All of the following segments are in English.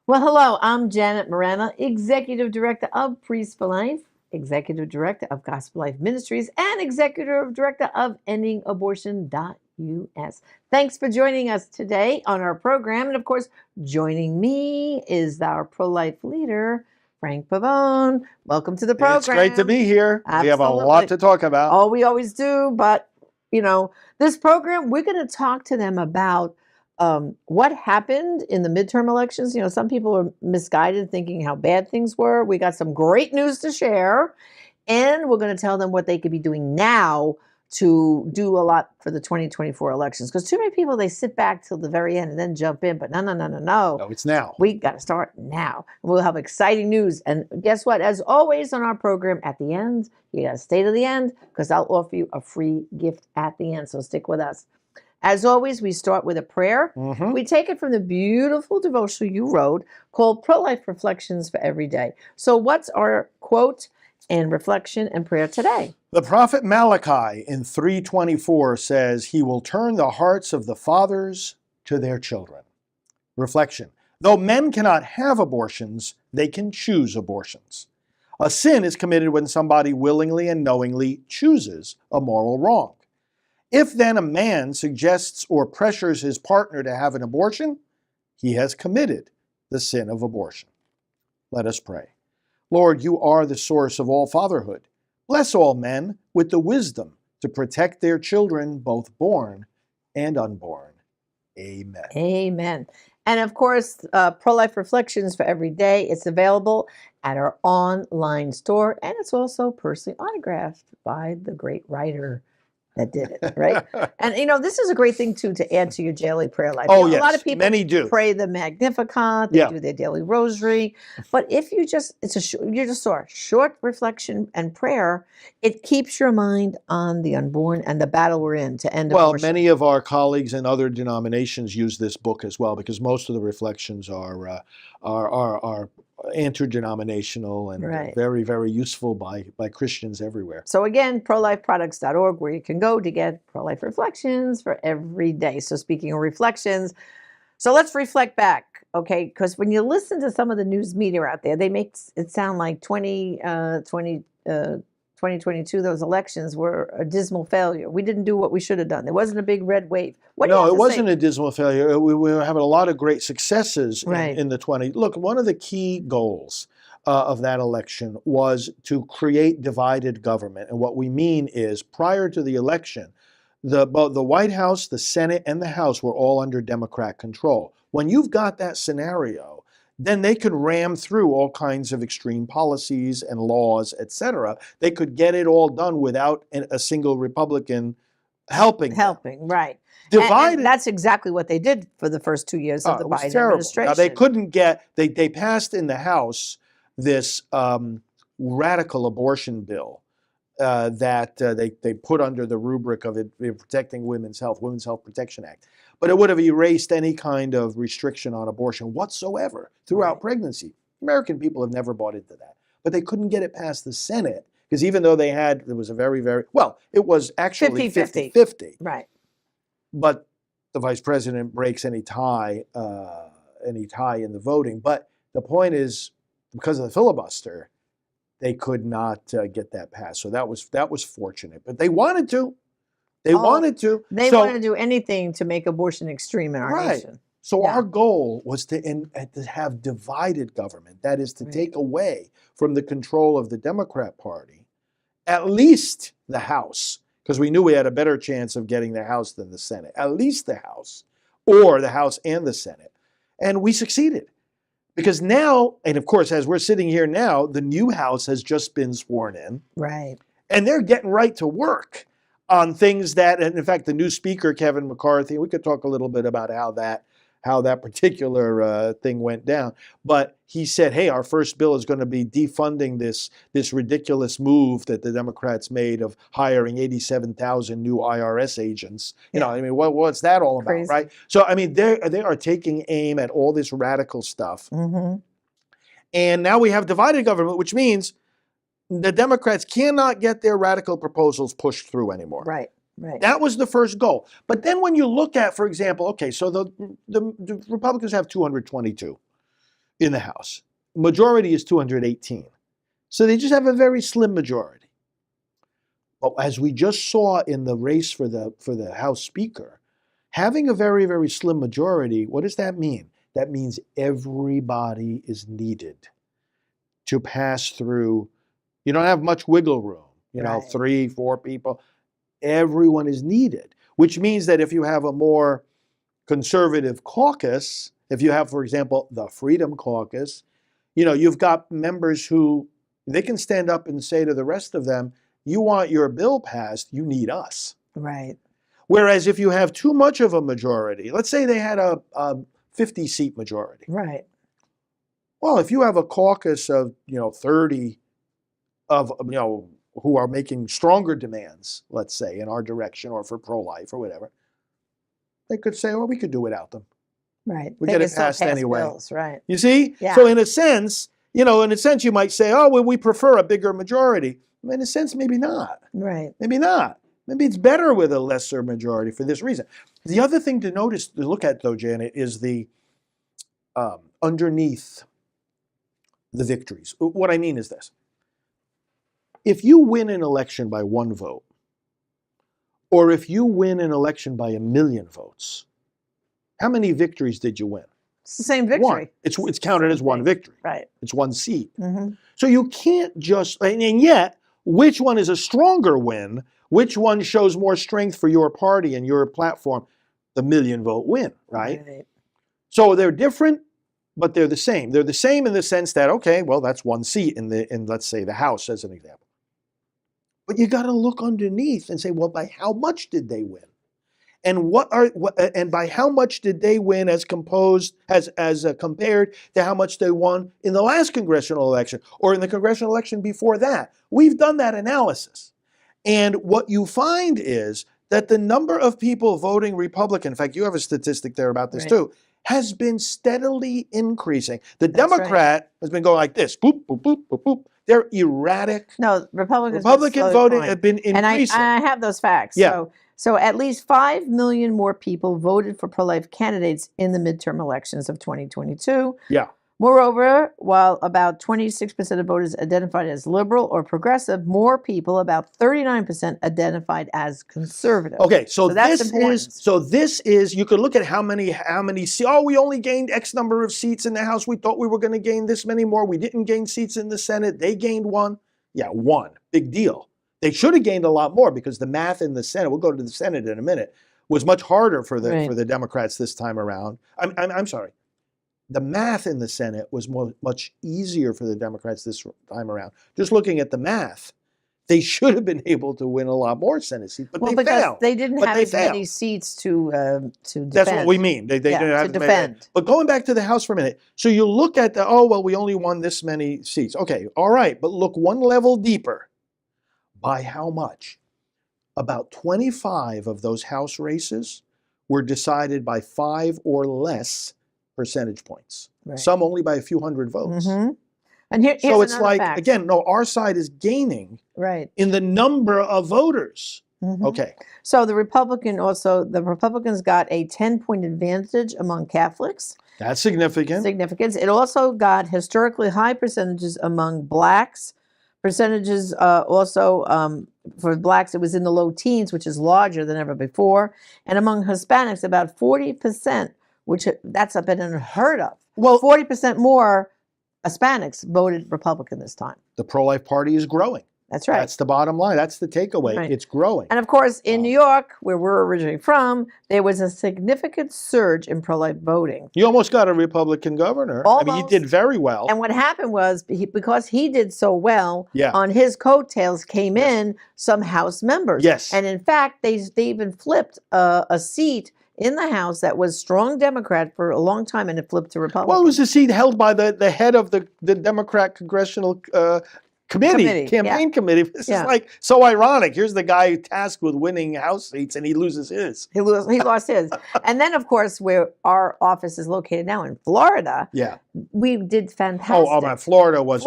Well, hello, I'm Janet Morana, Executive Director of Priest for Life, Executive Director of Gospel Life Ministries, and Executive Director of EndingAbortion.us. Thanks for joining us today on our program. And of course, joining me is our pro-life leader, Frank Pavone. Welcome to the program. It's great to be here. We have a lot to talk about. Oh, we always do. But, this program, we're going to talk to them about what happened in the midterm elections. Some people are misguided thinking how bad things were. We got some great news to share, and we're going to tell them what they could be doing now to do a lot for the 2024 elections. Because too many people, they sit back till the very end and then jump in. But no. No, it's now. We got to start now. We'll have exciting news. And guess what? As always on our program, at the end, you got to stay to the end because I'll offer you a free gift at the end. So stick with us. As always, we start with a prayer. Mm-hmm. We take it from the beautiful devotional you wrote called Pro-Life Reflections for Every Day. So what's our quote and reflection and prayer today? The prophet Malachi in 3:24 says, "He will turn the hearts of the fathers to their children." Reflection. Though men cannot have abortions, they can choose abortions. A sin is committed when somebody willingly and knowingly chooses a moral wrong. If then a man suggests or pressures his partner to have an abortion, he has committed the sin of abortion. Let us pray. Lord, you are the source of all fatherhood. Bless all men with the wisdom to protect their children, both born and unborn. Amen. Amen. And of course, Pro-Life Reflections for Every Day. It's available at our online store, and it's also personally autographed by the great writer that did it, right? And this is a great thing too to add to your daily prayer life. Oh, yes. A lot of people Many do. pray the Magnificat, they do their daily rosary. But if you just short reflection and prayer, it keeps your mind on the unborn and the battle we're in to end abortion. Well, many of our colleagues in other denominations use this book as well because most of the reflections are interdenominational and very, very useful by Christians everywhere. So again, prolifeproducts.org, where you can go to get pro-life reflections for every day. So speaking of reflections, so let's reflect back, okay? Because when you listen to some of the news media out there, they make it sound like 2022, those elections were a dismal failure. We didn't do what we should have done. There wasn't a big red wave. No, it wasn't a dismal failure. We were having a lot of great successes in the 20s. Look, one of the key goals of that election was to create divided government. And what we mean is prior to the election, both the White House, the Senate, and the House were all under Democrat control. When you've got that scenario, then they could ram through all kinds of extreme policies and laws, etc. They could get it all done without a single Republican helping. Right. Divided. And that's exactly what they did for the first 2 years of the Biden administration. Now, they couldn't they passed in the House this radical abortion bill that they put under the rubric of it protecting Women's Health Protection Act. But it would have erased any kind of restriction on abortion whatsoever throughout pregnancy. American people have never bought into that. But they couldn't get it past the Senate because even though there was a very, very, it was actually 50-50. Right. But the vice president breaks any tie in the voting. But the point is, because of the filibuster, they could not get that passed. So that was fortunate. But they wanted to. They wanted to do anything to make abortion extreme in our nation. So our goal was to have divided government. That is to take away from the control of the Democrat Party, at least the House, because we knew we had a better chance of getting the House than the Senate. At least the House, or the House and the Senate. And we succeeded. Because now, and of course, as we're sitting here now, the new House has just been sworn in. Right. And they're getting right to work on things that, and in fact, the new speaker, Kevin McCarthy, we could talk a little bit about how that particular thing went down. But he said, hey, our first bill is going to be defunding this ridiculous move that the Democrats made of hiring 87,000 new IRS agents. What's that all about, right? So, they are taking aim at all this radical stuff. Mm-hmm. And now we have divided government, which means the Democrats cannot get their radical proposals pushed through anymore. Right. That was the first goal. But then when you look at, for example, okay, so the Republicans have 222. in the House. Majority is 218. So they just have a very slim majority. But as we just saw in the race for the House Speaker, having a very, very slim majority, what does that mean? That means everybody is needed to pass through. You don't have much wiggle room, you know, Right. 3, 4 people. Everyone is needed, which means that if you have a more conservative caucus, if you have, for example, the Freedom Caucus, you know, you've got members who they can stand up and say to the rest of them, you want your bill passed, you need us. Right. Whereas if you have too much of a majority, let's say they had a 50-seat majority. Right. Well, if you have a caucus of, 30 of, who are making stronger demands, let's say, in our direction or for pro-life or whatever, they could say, well, we could do without them. Right. We They get can it still passed pass anyway. bills, right. You see? Yeah. So in a sense, you might say, oh, well, we prefer a bigger majority. In a sense, maybe not. Right. Maybe not. Maybe it's better with a lesser majority for this reason. The other thing to look at, though, Janet, is the underneath the victories. What I mean is this. If you win an election by 1 vote, or if you win an election by 1 million votes, how many victories did you win? It's the same victory. 1. It's counted as 1 victory. Right. It's 1 seat. Mm-hmm. So you can't just, and yet, which one is a stronger win? Which one shows more strength for your party and your platform? The 1 million vote win, right? So they're different, but they're the same. They're the same in the sense that, okay, well, that's 1 seat in let's say the House as an example. But you got to look underneath and say, well, by how much did they win? And and by how much did they win as compared to how much they won in the last congressional election or in the congressional election before that? We've done that analysis. And what you find is that the number of people voting Republican, in fact, you have a statistic there about this too, has been steadily increasing. The Democrat has been going like this, boop, boop, boop, boop, boop. They're erratic. No, Republican voting have been increasing. And I have those facts. Yeah. So at least 5 million more people voted for pro-life candidates in the midterm elections of 2022. Yeah. Moreover, while about 26% of voters identified as liberal or progressive, more people, about 39%, identified as conservative. Okay, so that's this important. is you could look at how many seats. Oh, we only gained X number of seats in the House. We thought we were going to gain this many more. We didn't gain seats in the Senate. They gained 1. Yeah, 1. Big deal. They should have gained a lot more because the math in the Senate, we'll go to the Senate in a minute, was much harder for the Democrats this time around. I'm sorry. The math in the Senate was much easier for the Democrats this time around. Just looking at the math, they should have been able to win a lot more Senate seats, but they failed. They didn't have as many seats to defend. That's what we mean. They didn't have to defend. But going back to the House for a minute, so you look at we only won this many seats. Okay, all right, but look one level deeper. By how much? About 25 of those House races were decided by 5 or less percentage points. Right. Some only by a few hundred votes. Mm-hmm. And here's so it's like, fact. again, no, our side is gaining in the number of voters. Mm-hmm. Okay. So the Republicans got a 10-point advantage among Catholics. That's significant. It also got historically high percentages among blacks. Percentages also for blacks, it was in the low teens, which is larger than ever before. And among Hispanics, about 40%, which that's been unheard of. Well, 40% more Hispanics voted Republican this time. The pro-life party is growing. That's right. That's the bottom line. That's the takeaway. Right. It's growing. And of course, in New York, where we're originally from, there was a significant surge in pro-life voting. You almost got a Republican governor. Almost. I mean, he did very well. And what happened was, because he did so well, on his coattails came in some House members. Yes. And in fact, they even flipped a seat in the House that was strong Democrat for a long time, and it flipped to Republican. Well, it was a seat held by the head of the Democrat Congressional campaign committee. This is like so ironic. Here's the guy tasked with winning House seats, and he loses his. He lost his. And then, of course, where our office is located now in Florida, we did fantastic. Oh, man, Florida was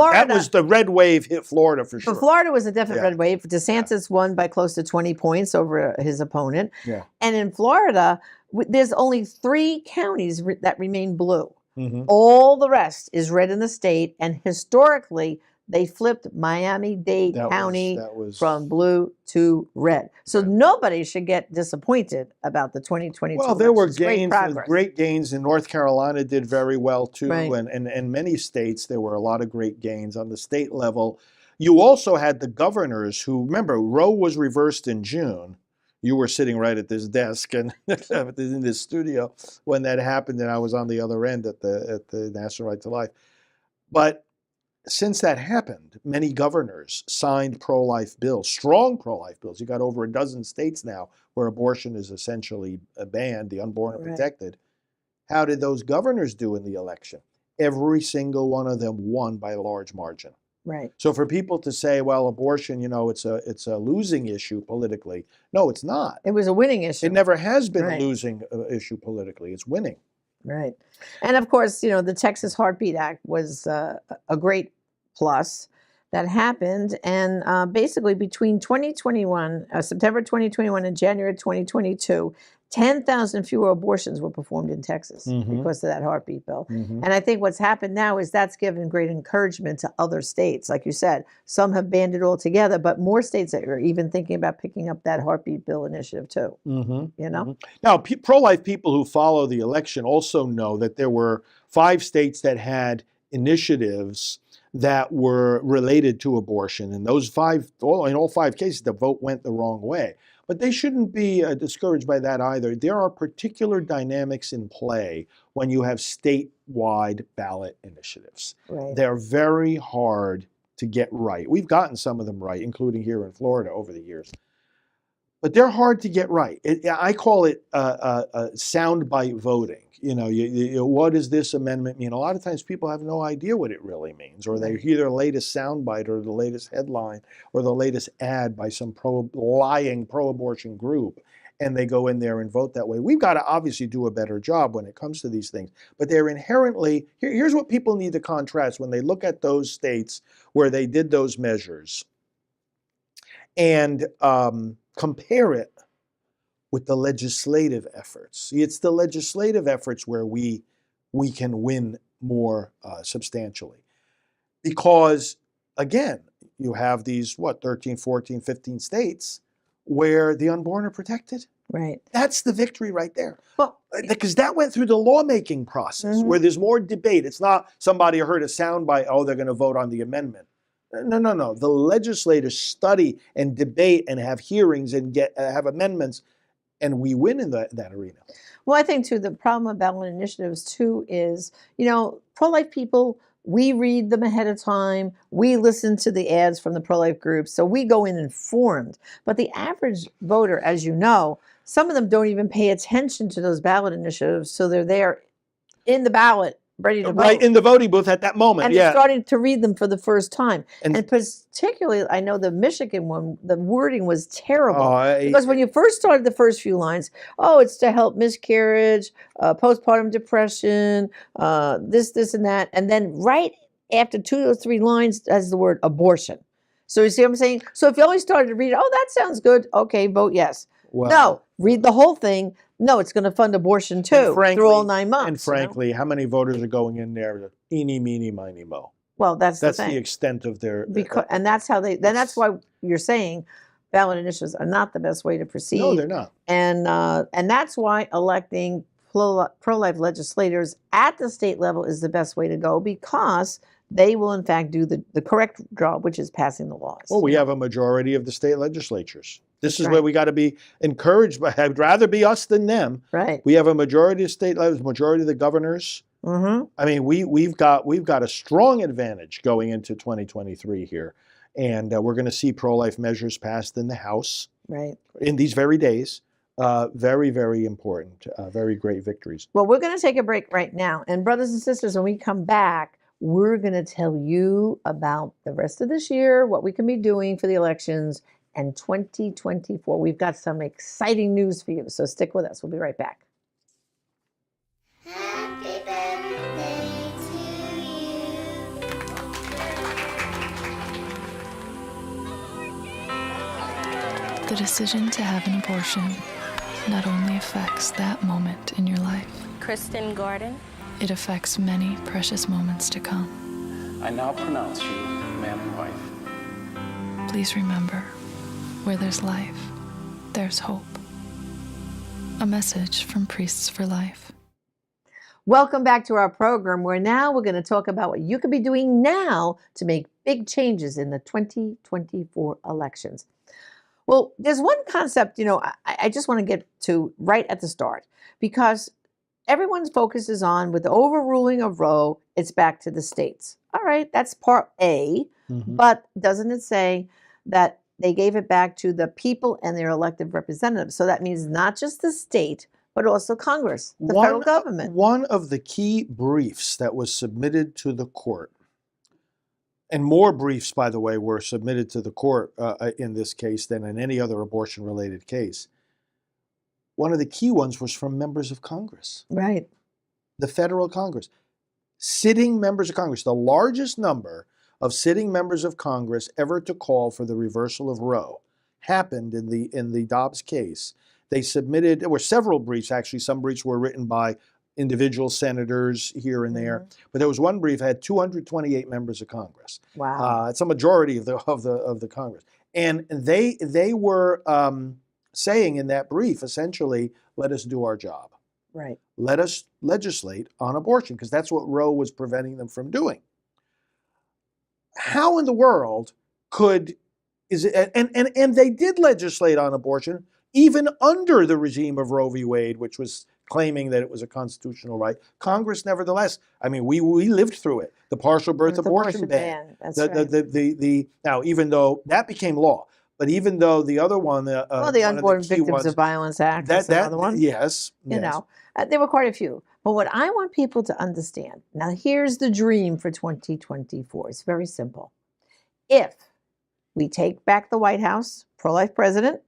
the red wave hit Florida for sure. But Florida was a definite red wave. DeSantis won by close to 20 points over his opponent. Yeah. And in Florida, there's only 3 counties that remain blue. All the rest is red in the state, and historically, they flipped Miami-Dade County from blue to red. So nobody should get disappointed about the 2022 Well, there were elections. Great progress. great gains, and North Carolina did very well too, Right. and many states there were a lot of great gains on the state level. You also had the governors who, remember, Roe was reversed in June. You were sitting right at this desk and in this studio when that happened, and I was on the other end at the National Right to Life. But since that happened, many governors signed pro-life bills, strong pro-life bills. You got over a dozen states now where abortion is essentially banned, the unborn are protected. How did those governors do in the election? Every single one of them won by a large margin. Right. So for people to say, well, abortion, it's a losing issue politically. No, it's not. It was a winning issue. It never has been a losing issue politically. It's winning. Right. And of course, the Texas Heartbeat Act was a great plus that happened. And basically between 2021, September 2021 and January 2022, 10,000 fewer abortions were performed in Texas because of that heartbeat bill. And I think what's happened now is that's given great encouragement to other states. Like you said, some have banned it altogether, but more states are even thinking about picking up that heartbeat bill initiative too. Now, pro-life people who follow the election also know that there were 5 states that had initiatives that were related to abortion. And those 5, in all 5 cases, the vote went the wrong way. But they shouldn't be discouraged by that either. There are particular dynamics in play when you have statewide ballot initiatives. Right. They're very hard to get right. We've gotten some of them right, including here in Florida over the years. But they're hard to get right. I call it soundbite voting. What does this amendment mean? A lot of times people have no idea what it really means, or they hear the latest soundbite or the latest headline or the latest ad by some lying pro-abortion group, and they go in there and vote that way. We've got to obviously do a better job when it comes to these things. But they're inherently, here's what people need to contrast when they look at those states where they did those measures and compare it with the legislative efforts. See, it's the legislative efforts where we can win more substantially. Because, again, you have these, 13, 14, 15 states where the unborn are protected. Right. That's the victory right there. Well, because that went through the lawmaking process where there's more debate. It's not somebody heard a soundbite, they're going to vote on the amendment. No. The legislators study and debate and have hearings and have amendments, and we win in that arena. Well, I think, too, the problem with ballot initiatives, too, is, pro-life people, we read them ahead of time. We listen to the ads from the pro-life groups, so we go in informed. But the average voter, as you know, some of them don't even pay attention to those ballot initiatives, so they're there in the ballot, ready to vote. Right, in the voting booth at that moment, and they're starting to read them for the first time. And particularly, I know the Michigan one, the wording was terrible. Because when you first started the first few lines, it's to help miscarriage, postpartum depression, this and that. And then right after 2 or 3 lines has the word abortion. So you see what I'm saying? So if you only started to read it, that sounds good. Okay, vote yes. Well, no, read the whole thing. No, it's going to fund abortion too, through all 9 months. And frankly, how many voters are going in there to eeny, meeny, miny, mo? Well, that's the thing. The extent of their... and that's how that's why you're saying ballot initiatives are not the best way to proceed. No, they're not. And that's why electing pro-life legislators at the state level is the best way to go, because they will, in fact, do the correct job, which is passing the laws. Well, we have a majority of the state legislatures. This is where we got to be encouraged. I'd rather be us than them. Right. We have a majority of state levels, majority of the governors. I mean, we've got a strong advantage going into 2023 here, and we're going to see pro-life measures passed in the House. Right. In these very days. Very, very important. Very great victories. Well, we're going to take a break right now, and brothers and sisters, when we come back, we're going to tell you about the rest of this year, what we can be doing for the elections, and 2024. We've got some exciting news for you, so stick with us. We'll be right back. Happy birthday to you. The decision to have an abortion not only affects that moment in your life. Kristen Gordon. It affects many precious moments to come. I now pronounce you man and wife. Please remember, where there's life, there's hope. A message from Priests for Life. Welcome back to our program, where now we're going to talk about what you could be doing now to make big changes in the 2024 elections. Well, there's one concept, I just want to get to right at the start, because everyone's focus is on, with the overruling of Roe, it's back to the states. All right, that's part A, but doesn't it say that they gave it back to the people and their elected representatives? So that means not just the state, but also Congress, the federal government. One of the key briefs that was submitted to the court, and more briefs, by the way, were submitted to the court in this case than in any other abortion-related case. One of the key ones was from members of Congress. Right. The federal Congress. Sitting members of Congress, the largest number of sitting members of Congress ever to call for the reversal of Roe, happened in the Dobbs case. They submitted, there were several briefs, actually. Some briefs were written by individual senators here and there, but there was one brief that had 228 members of Congress. Wow. It's a majority of the Congress, and they were saying in that brief, essentially, let us do our job. Right. Let us legislate on abortion, because that's what Roe was preventing them from doing. How in the world and they did legislate on abortion even under the regime of Roe v. Wade, which was claiming that it was a constitutional right. Congress, nevertheless, I mean, we lived through it. The partial birth abortion ban. That's right. Now, even though that became law, but even though the other one, the Unborn Victims of Violence Act, that's another one. Yes. There were quite a few. But what I want people to understand, now here's the dream for 2024. It's very simple. If we take back the White House, pro-life president,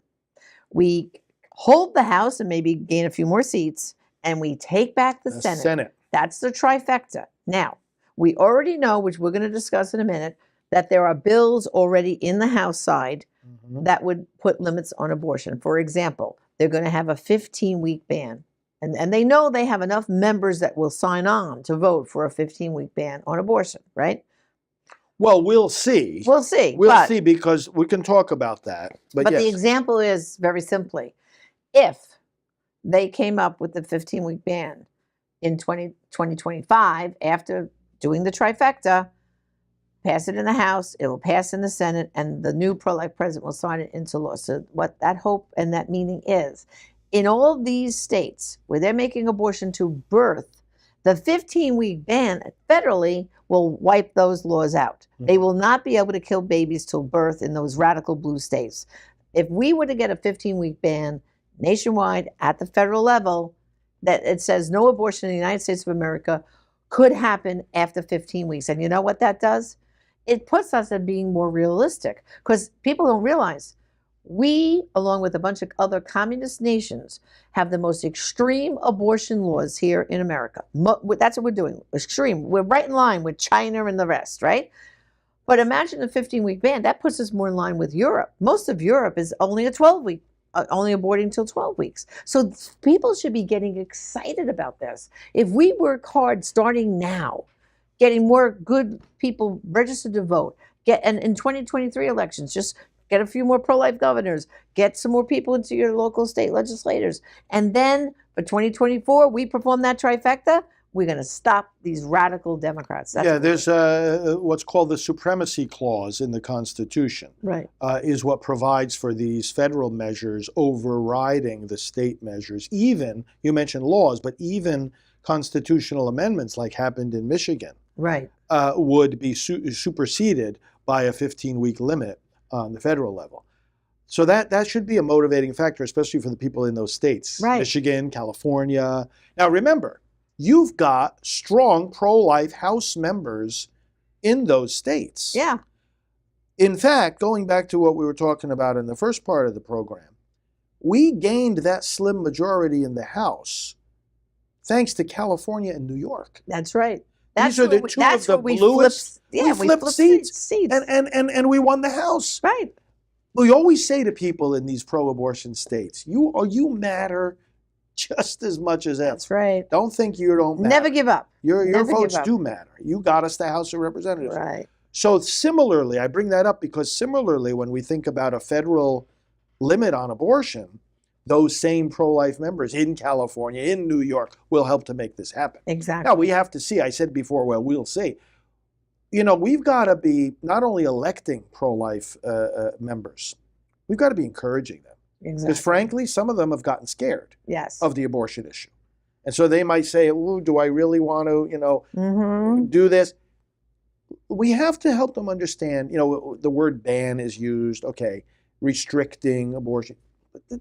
we hold the House and maybe gain a few more seats, and we take back the Senate. That's the trifecta. Now, we already know, which we're going to discuss in a minute, that there are bills already in the House side that would put limits on abortion. For example, they're going to have a 15-week ban. And they know they have enough members that will sign on to vote for a 15-week ban on abortion, right? Well, we'll see. We'll see. We'll see, because we can talk about that. But yes. The example is, very simply, if they came up with the 15-week ban in 2025, after doing the trifecta, pass it in the House, it will pass in the Senate, and the new pro-life president will sign it into law. So what that hope and that meaning is, in all of these states where they're making abortion to birth, the 15-week ban federally will wipe those laws out. They will not be able to kill babies till birth in those radical blue states. If we were to get a 15-week ban nationwide at the federal level, that it says no abortion in the United States of America could happen after 15 weeks. And you know what that does? It puts us at being more realistic, because people don't realize we, along with a bunch of other communist nations, have the most extreme abortion laws here in America. That's what we're doing, extreme. We're right in line with China and the rest, right? But imagine a 15-week ban. That puts us more in line with Europe. Most of Europe is only a 12-week, only aborting till 12 weeks. So people should be getting excited about this. If we work hard starting now, getting more good people registered to vote, and in 2023 elections, just get a few more pro-life governors, get some more people into your local state legislators. And then for 2024, we perform that trifecta, we're going to stop these radical Democrats. There's what's called the supremacy clause in the Constitution. Right. Is what provides for these federal measures overriding the state measures. Even, you mentioned laws, but even constitutional amendments like happened in Michigan. Right. Would be superseded by a 15-week limit on the federal level. So that should be a motivating factor, especially for the people in those states. Right. Michigan, California. Now remember, you've got strong pro-life House members in those states. Yeah. In fact, going back to what we were talking about in the first part of the program, we gained that slim majority in the House thanks to California and New York. That's right. These are the two of the bluest. We flipped seats. And we won the House. Right. We always say to people in these pro-abortion states, you matter just as much as ever. That's right. Don't think you don't matter. Never give up. Your Never give votes up. do matter. You got us the House of Representatives. Right. So similarly, I bring that up because similarly, when we think about a federal limit on abortion, those same pro-life members in California, in New York, will help to make this happen. Exactly. Now, we have to see. I said before, well, we'll see. You know, we've got to be not only electing pro-life members, we've got to be encouraging them. Exactly. Because frankly, some of them have gotten scared Yes. of the abortion issue. And so they might say, ooh, do I really want to, Mm-hmm. do this? We have to help them understand, the word ban is used, okay, restricting abortion. But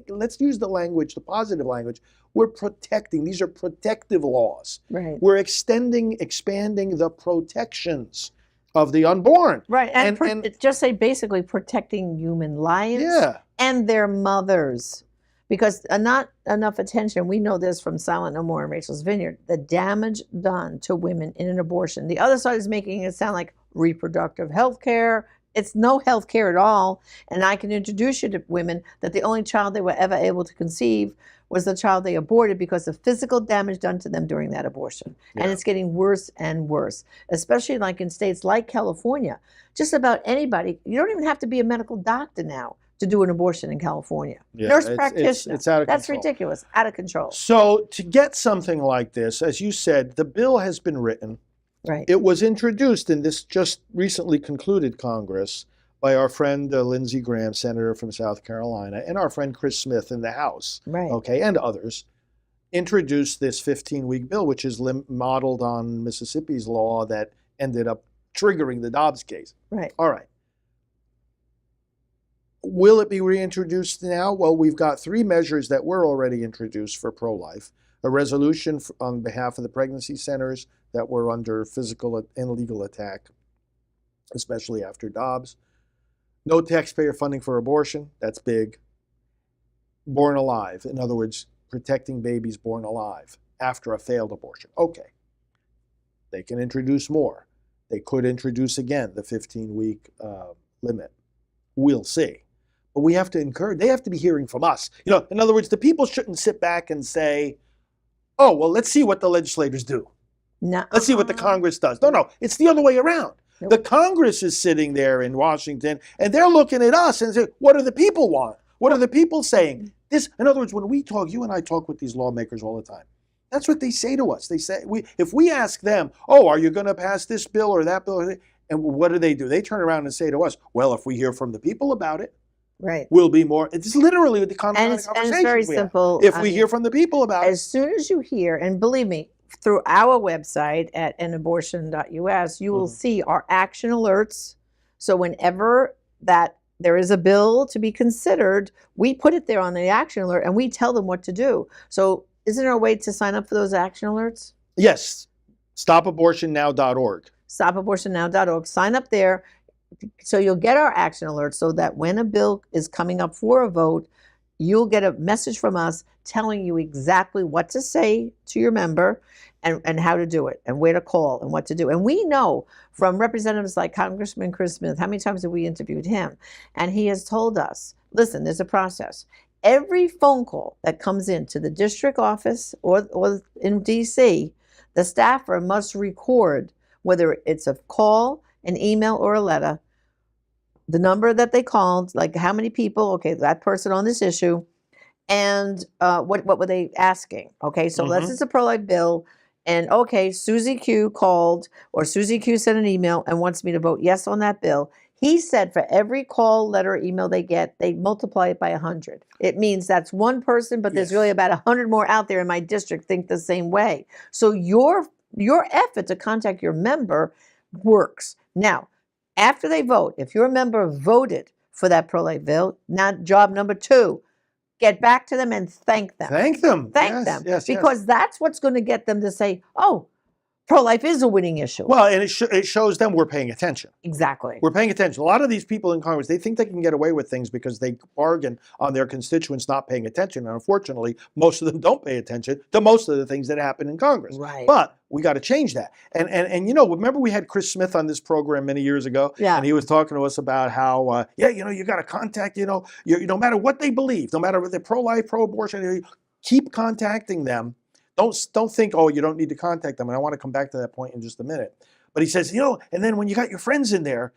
let's use the language, the positive language. We're protecting. These are protective laws. Right. We're expanding the protections of the unborn. Right. And, And just say basically protecting human lives yeah, and their mothers. Because not enough attention, we know this from Silent No More and Rachel's Vineyard, the damage done to women in an abortion. The other side is making it sound like reproductive health care. It's no health care at all. And I can introduce you to women that the only child they were ever able to conceive was the child they aborted because of physical damage done to them during that abortion. Yeah. And it's getting worse and worse, especially like in states like California. Just about anybody, you don't even have to be a medical doctor now to do an abortion in California. Yeah, Nurse practitioner. it's out of That's control. ridiculous. Out of control. So to get something like this, as you said, the bill has been written. Right. It was introduced in this just recently concluded Congress by our friend Lindsey Graham, senator from South Carolina, and our friend Chris Smith in the House, Right. okay, and others, introduced this 15-week bill, which is modeled on Mississippi's law that ended up triggering the Dobbs case. Right. All right. Will it be reintroduced now? Well, we've got 3 measures that were already introduced for pro-life. A resolution on behalf of the pregnancy centers that were under physical and legal attack, especially after Dobbs. No taxpayer funding for abortion. That's big. Born alive. In other words, protecting babies born alive after a failed abortion. Okay. They can introduce more. They could introduce again the 15-week limit. We'll see. But we have to encourage, they have to be hearing from us. In other words, the people shouldn't sit back and say, oh, well, let's see what the legislators do. No. Let's see what the Congress does. No, it's the other way around. Nope. The Congress is sitting there in Washington, and they're looking at us and saying, what do the people want? What are the people saying? In other words, when we talk, you and I talk with these lawmakers all the time. That's what they say to us. They say, if we ask them, oh, are you going to pass this bill or that bill? And what do? They turn around and say to us, well, if we hear from the people about it, Right. we'll be more. It's literally the kind of And it's conversation very we have. simple. If we hear from the people about it. As soon as you hear, and believe me, through our website at anabortion.us, you will see our action alerts. So whenever that there is a bill to be considered, we put it there on the action alert and we tell them what to do. So isn't there a way to sign up for those action alerts? Yes. StopAbortionNow.org. StopAbortionNow.org. Sign up there so you'll get our action alerts so that when a bill is coming up for a vote, you'll get a message from us telling you exactly what to say to your member and how to do it and where to call and what to do. And we know from representatives like Congressman Chris Smith, how many times have we interviewed him? And he has told us, listen, there's a process. Every phone call that comes into the district office or in DC, the staffer must record whether it's a call, an email, or a letter, the number that they called, like how many people, okay, that person on this issue, and what were they asking? Okay, so this is a pro-life bill, and okay, Susie Q called, or Susie Q sent an email and wants me to vote yes on that bill. He said for every call, letter, email they get, they multiply it by 100. It means that's one person, but there's really about 100 more out there in my district think the same way. So your effort to contact your member works. Now, after they vote, if your member voted for that pro-life bill, now job number 2, get back to them and thank them. Thank them. Thank them. Yes, because that's what's going to get them to say, oh, pro-life is a winning issue. Well, and it shows them we're paying attention. Exactly. We're paying attention. A lot of these people in Congress, they think they can get away with things because they bargain on their constituents not paying attention. And unfortunately, most of them don't pay attention to most of the things that happen in Congress. Right. But we got to change that. And remember we had Chris Smith on this program many years ago? Yeah. And he was talking to us about how, you got to contact, no matter what they believe, no matter if they're pro-life, pro-abortion, Keep contacting them. Don't think, oh, you don't need to contact them. And I want to come back to that point in just a minute. But he says, and then when you got your friends in there,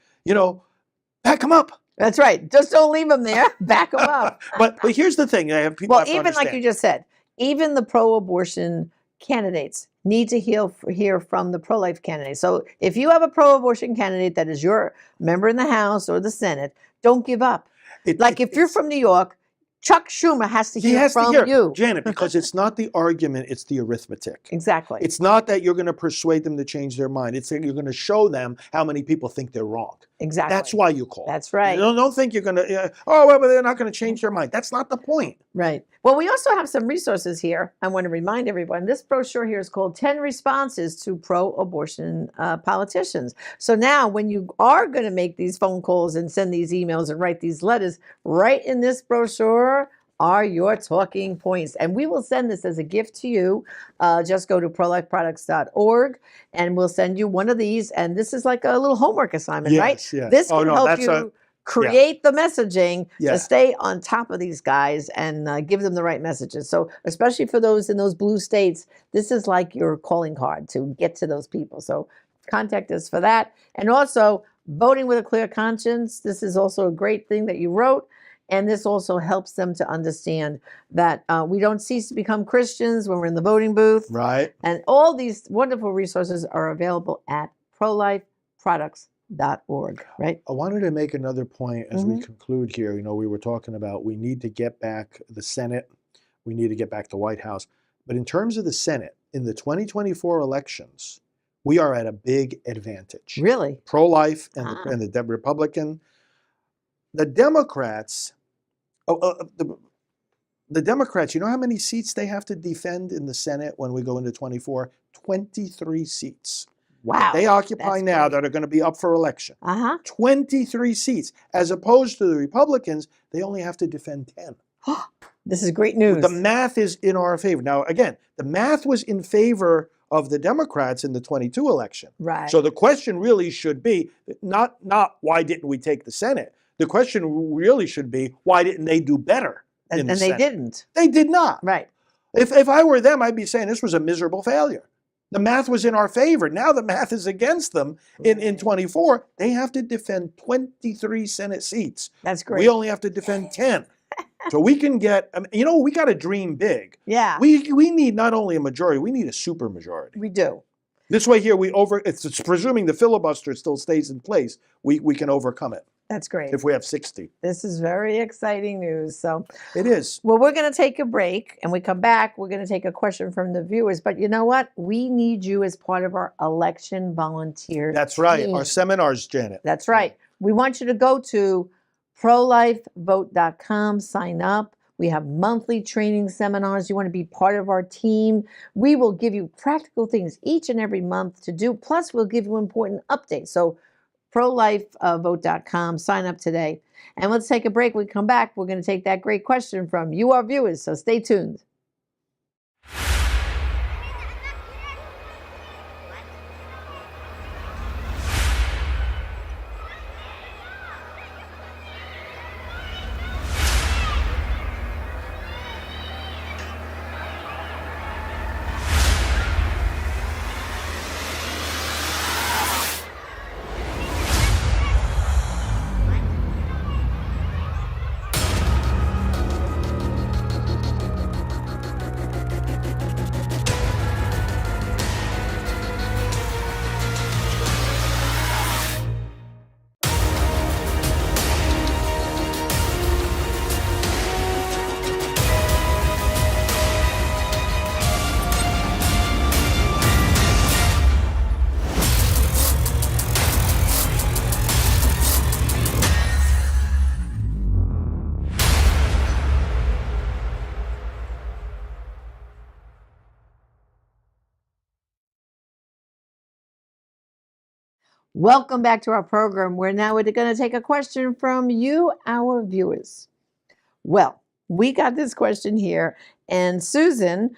back them up. That's right. Just don't leave them there. Back them up. But here's the thing. I have people. Well, even like you just said, even the pro-abortion candidates need to hear from the pro-life candidates. So if you have a pro-abortion candidate that is your member in the House or the Senate, don't give up. If you're from New York, Chuck Schumer has to hear from you. Janet, because it's not the argument, it's the arithmetic. Exactly. It's not that you're going to persuade them to change their mind. It's that you're going to show them how many people think they're wrong. Exactly. That's why you call. That's right. Don't think you're going to, well, they're not going to change their mind. That's not the point. Right. Well, we also have some resources here. I want to remind everyone, this brochure here is called 10 Responses to Pro-Abortion Politicians. So now when you are going to make these phone calls and send these emails and write these letters, right in this brochure are your talking points. And we will send this as a gift to you. Just go to prolifeproducts.org and we'll send you one of these. And this is like a little homework assignment, right? Yes. This can help you create the messaging to stay on top of these guys and give them the right messages. So especially for those in those blue states, this is like your calling card to get to those people. So contact us for that. And also voting with a clear conscience. This is also a great thing that you wrote. And this also helps them to understand that we don't cease to become Christians when we're in the voting booth. Right. And all these wonderful resources are available at ProLifeProducts.org, right? I wanted to make another point as we conclude here. We were talking about we need to get back the Senate. We need to get back the White House. But in terms of the Senate, in the 2024 elections, we are at a big advantage. Really? Pro-life and the Republican. The Democrats, the Democrats, you know how many seats they have to defend in the Senate when we go into 24? 23 seats. Wow. They occupy now that are going to be up for election. 23 seats. As opposed to the Republicans, they only have to defend 10. This is great news. The math is in our favor. Now, again, the math was in favor of the Democrats in the 22 election. Right. So the question really should be not why didn't we take the Senate? The question really should be, why didn't they do better? And they didn't. They did not. Right. If I were them, I'd be saying this was a miserable failure. The math was in our favor. Now the math is against them in 24. They have to defend 23 Senate seats. That's great. We only have to defend 10. So we can get, we got to dream big. Yeah. We need not only a majority, we need a super majority. We do. This way here, it's presuming the filibuster still stays in place, we can overcome it. That's great. If we have 60. This is very exciting news. So it is. Well, we're going to take a break and we come back. We're going to take a question from the viewers. But you know what? We need you as part of our election volunteer That's right. team. Our seminars, Janet. That's right. We want you to go to prolifevote.com, sign up. We have monthly training seminars. You want to be part of our team. We will give you practical things each and every month to do. Plus, we'll give you important updates. So prolifevote.com, sign up today. And let's take a break. When we come back, we're going to take that great question from you, our viewers. So stay tuned. Welcome back to our program. We're now going to take a question from you, our viewers. Well, we got this question here, and Susan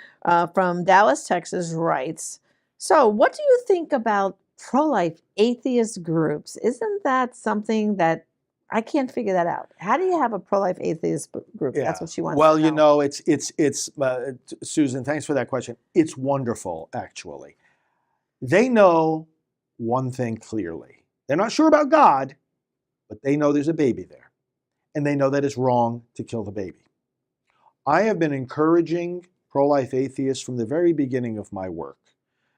from Dallas, Texas writes, so what do you think about pro-life atheist groups? Isn't that something that I can't figure that out. How do you have a pro-life atheist group? That's what she wants Well, to you know. know, it's Susan, thanks for that question. It's wonderful, actually. They know one thing clearly. They're not sure about God, but they know there's a baby there. And they know that it's wrong to kill the baby. I have been encouraging pro-life atheists from the very beginning of my work.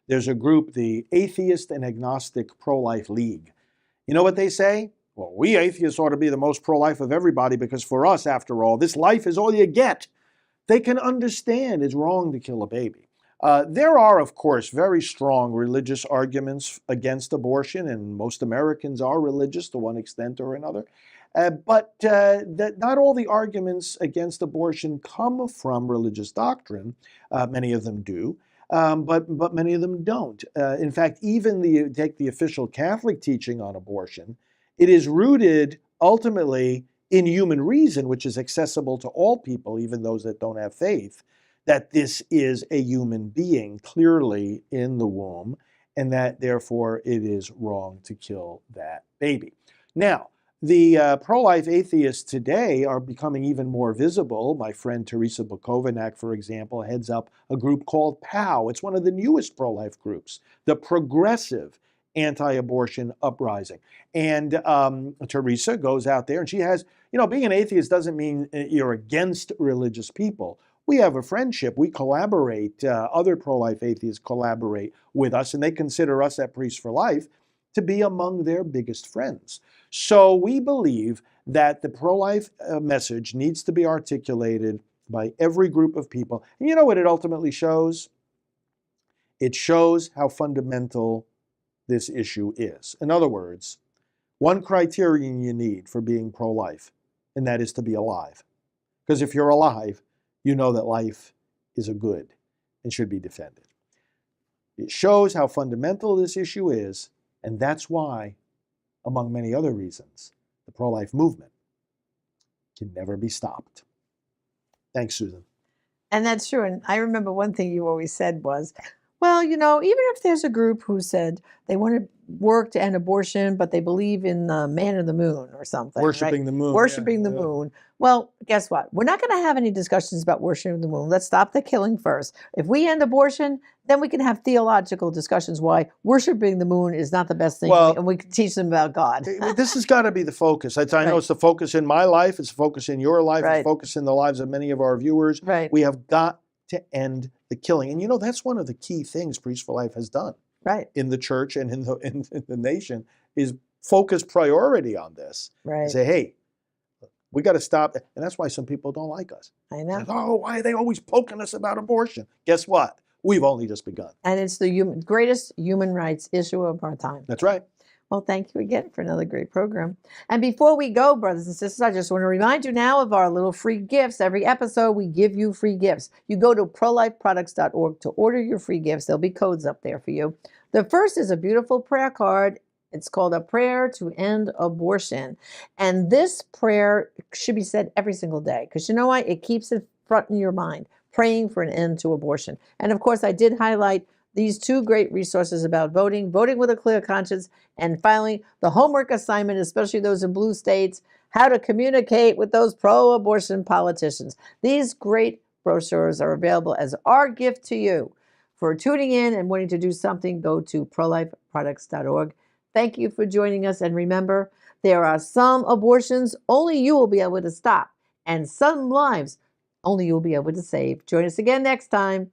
There's a group, the Atheist and Agnostic Pro-Life League. You know what they say? Well, we atheists ought to be the most pro-life of everybody because for us, after all, this life is all you get. They can understand it's wrong to kill a baby. There are, of course, very strong religious arguments against abortion, and most Americans are religious to one extent or another. But not all the arguments against abortion come from religious doctrine. Many of them do, but many of them don't. In fact, even take the official Catholic teaching on abortion, it is rooted ultimately in human reason, which is accessible to all people, even those that don't have faith, that this is a human being clearly in the womb, and that therefore it is wrong to kill that baby. Now, the pro-life atheists today are becoming even more visible. My friend Teresa Bukovac, for example, heads up a group called POW. It's one of the newest pro-life groups, the Progressive Anti-Abortion Uprising. And Teresa goes out there and she has, being an atheist doesn't mean you're against religious people. We have a friendship. We collaborate. Other pro-life atheists collaborate with us, and they consider us at Priests for Life to be among their biggest friends. So we believe that the pro-life message needs to be articulated by every group of people. And you know what it ultimately shows? It shows how fundamental this issue is. In other words, one criterion you need for being pro-life, and that is to be alive. Because if you're alive, you know that life is a good and should be defended. It shows how fundamental this issue is, and that's why, among many other reasons, the pro-life movement can never be stopped. Thanks, Susan. And that's true. And I remember one thing you always said was, well, even if there's a group who said they want to work to end abortion, but they believe in the man in the moon or something. Worshiping right? the moon. Worshiping the moon. Well, guess what? We're not going to have any discussions about worshiping the moon. Let's stop the killing first. If we end abortion, then we can have theological discussions why worshiping the moon is not the best thing, and we can teach them about God. This has got to be the focus. I know it's the focus in my life. It's the focus in your life. It's the focus in the lives of many of our viewers. Right. We have got to end the killing. And that's one of the key things Priests for Life has done in the church and in the nation is focus priority on this. Right. Say, hey, we got to stop. And that's why some people don't like us. I know. Say, why are they always poking us about abortion? Guess what? We've only just begun. And it's the greatest human rights issue of our time. That's right. Well, thank you again for another great program. And before we go, brothers and sisters, I just want to remind you now of our little free gifts. Every episode, we give you free gifts. You go to prolifeproducts.org to order your free gifts. There'll be codes up there for you. The first is a beautiful prayer card. It's called A Prayer to End Abortion. And this prayer should be said every single day because you know what? It keeps it front in your mind, praying for an end to abortion. And of course, I did highlight these two great resources about voting with a clear conscience, and finally, the homework assignment, especially those in blue states, how to communicate with those pro-abortion politicians. These great brochures are available as our gift to you. For tuning in and wanting to do something, go to prolifeproducts.org. Thank you for joining us, and remember, there are some abortions only you will be able to stop, and some lives only you'll be able to save. Join us again next time